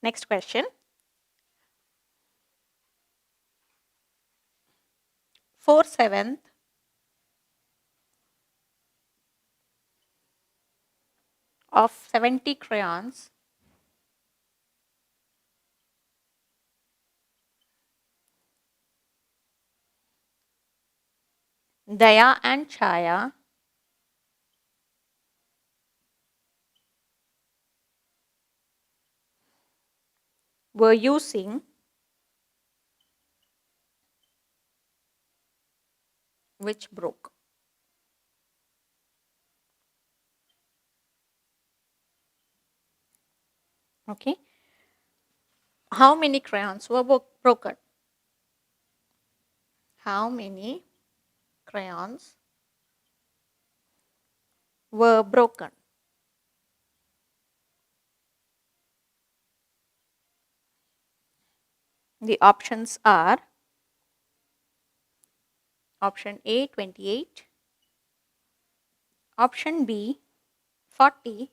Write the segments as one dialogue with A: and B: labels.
A: Next question. 4/7 of 70 crayons Daya and Chaya were using which broke. Okay. How many crayons were broken? How many crayons were broken? The options are option A 28, option B 40,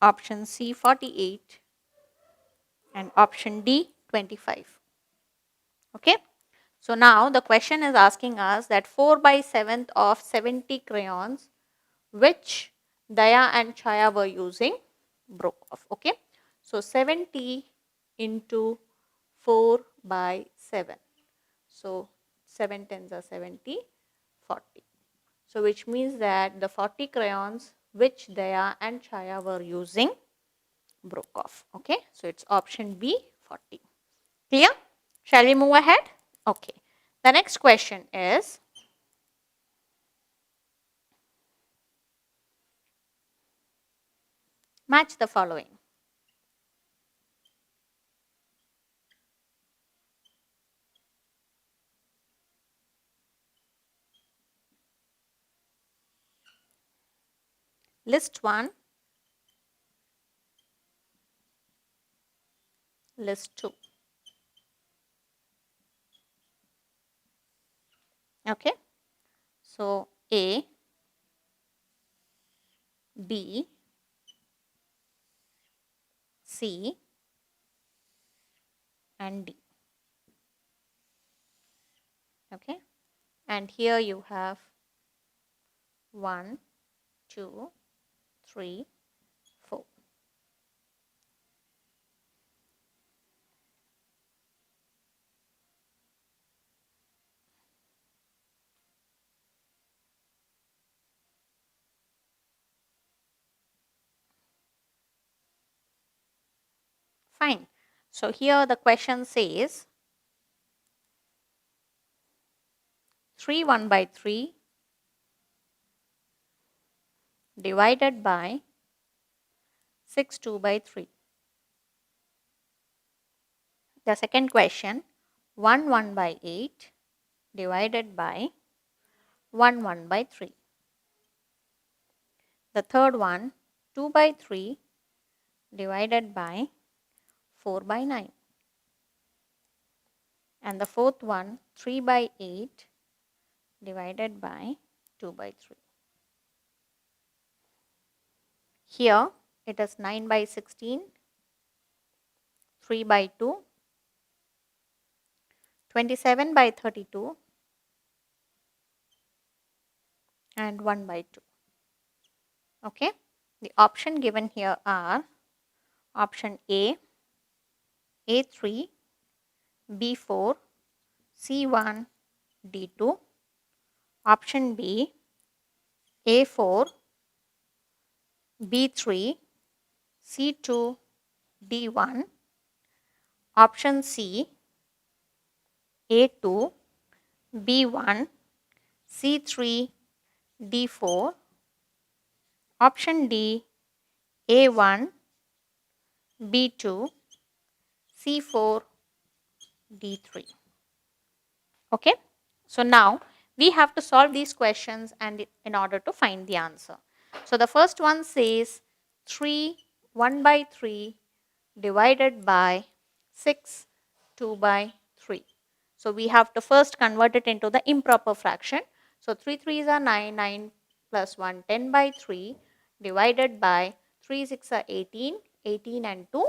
A: option C 48, and option D 25. Okay. So now the question is asking us that 4/7 of 70 crayons which Daya and Chaya were using broke off. Okay. So 70 into 4/7. So 7 tens are 70, 40. So which means that the 40 crayons which Daya and Chaya were using broke off. Okay. So it's option B 40. Clear? Shall we move ahead? Okay. The next question is match the following. List 1, list 2. Okay. So A, B, C, and D. Okay. And here you have 1, 2, 3, 4. Fine. So here the question says 3 1/3 divided by 6 2/3. The second question 1 1/8 divided by 1 1/3. The third one 2/3 divided by 4/9. And the fourth one 3/8 divided by 2/3. Here it is 9/16, 3/2, 27/32, and 1/2. Okay. The option given here are option A, A3, B4, C1, D2. Option B, A4, B3, C2, D1. Option C, A2, B1, C3, D4. Option D, A1, B2, C4, D3. Okay. So now we have to solve these questions and in order to find the answer. So the first one says 3 1/3 divided by 6 2/3. So we have to first convert it into the improper fraction. So 3 3s are 9, 9 plus 1 10/3 divided by 3 6 are 18, 18 and 2,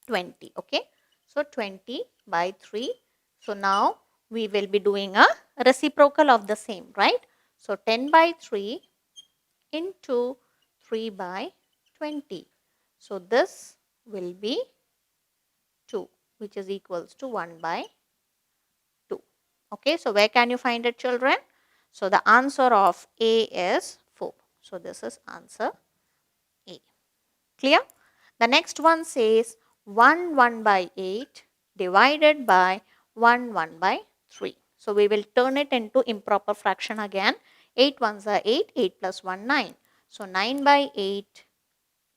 A: 20. Okay. So 20 by 3. So now we will be doing a reciprocal of the same, right? So 10 by 3 into 3 by 20. So this will be 2, which is equals to 1 by 2. Okay, so where can you find it, children? So the answer of A is 4. So this is answer A. Clear? The next one says 1 by 8 divided by 1 by 3. So we will turn it into improper fraction again. 8 ones are 8, 8 plus 1, 9. So 9 by 8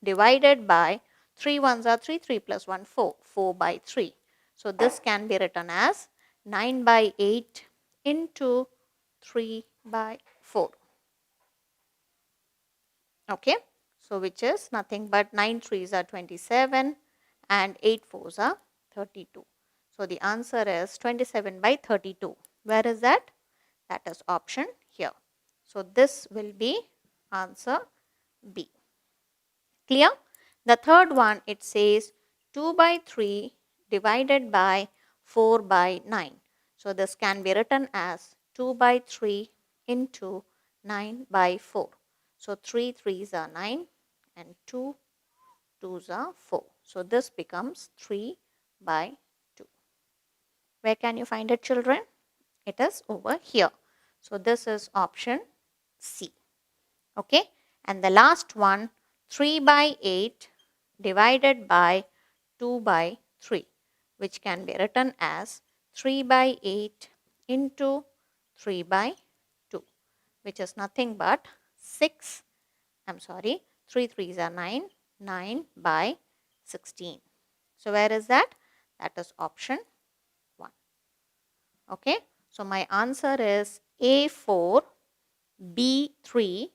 A: divided by 3 ones are 3, 3 plus 1, 4, 4 by 3. So this can be written as 9 by 8 into 3 by 4. Okay. So which is nothing but 9 threes are 27 and 8 fours are 32. So the answer is 27 by 32. Where is that? That is option here. So this will be answer B. Clear? The third one, it says 2 by 3 divided by 4 by 9. So this can be written as 2 by 3 into 9 by 4. So 3 threes are 9 and 2 twos are 4. So this becomes 3 by 2. Where can you find it, children? It is over here. So this is option C. Okay. And the last one, 3 by 8 divided by 2 by 3, which can be written as 3 by 8 into 3 by 2, which is nothing but 6, 3 threes are 9, 9 by 16. So where is that? That is option 1. Okay. So my answer is A4, B3,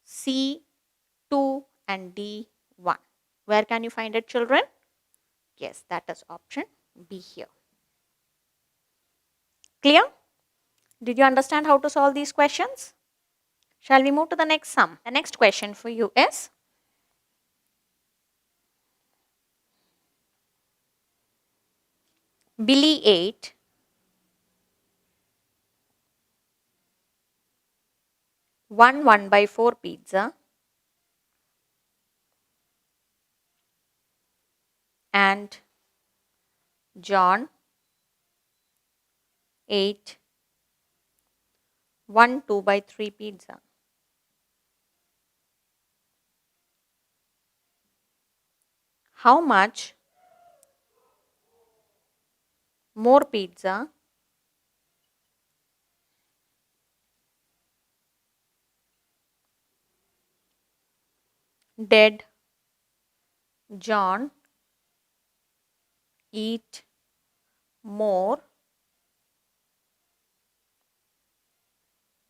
A: C2 and D1. Where can you find it, children? Yes, that is option B here. Clear? Did you understand how to solve these questions? Shall we move to the next sum? The next question for you is Billy ate 1/4 pizza and John ate 2/3 pizza. How much more pizza did John eat more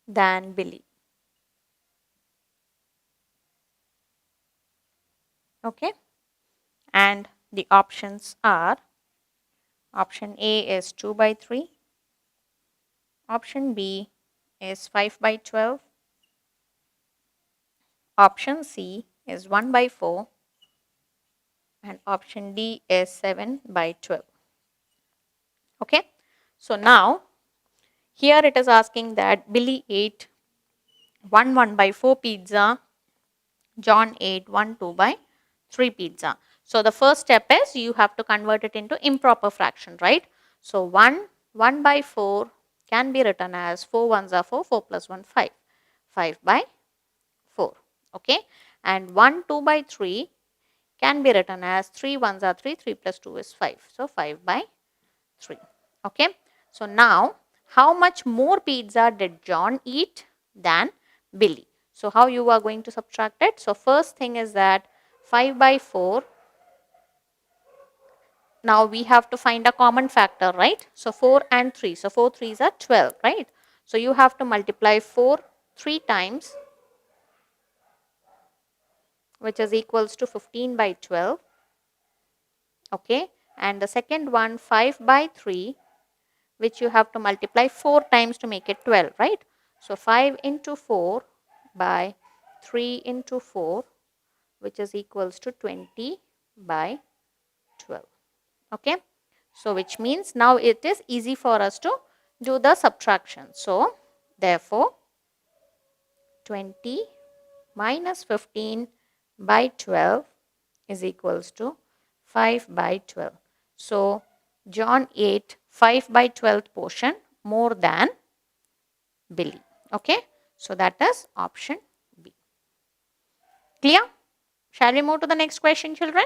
A: than Billy? Okay. And the options are, option A is 2/3, option B is 5/12, option C is 1/4, and option D is 7/12. Okay. So now here it is asking that Billy ate 1/4 pizza, John ate 2/3 pizza. So the first step is you have to convert it into improper fraction, right? So 1/4 can be written as 4 ones are 4, 4 plus 1, 5. 5/4. Okay. And 2/3 can be written as 3 ones are 3, 3 plus 2 is 5. So 5/3. Okay. So now how much more pizza did John eat than Billy? So how you are going to subtract it? So first thing is that 5/4. Now we have to find a common factor, right? So 4 and 3. So 4 threes are 12, right? So you have to multiply 4 3 times, which is equals to 15/12. Okay. And the second one, 5/3, which you have to multiply 4 times to make it 12, right? So 5 into 4 by 3 into 4, which which is equals to 20 by 12. Okay, so which means now it is easy for us to do the subtraction. So therefore 20 minus 15 by 12 is equals to 5 by 12. So John ate 5 by 12th portion more than Billy. Okay, so that is option B. Clear? Shall we move to the next question, children?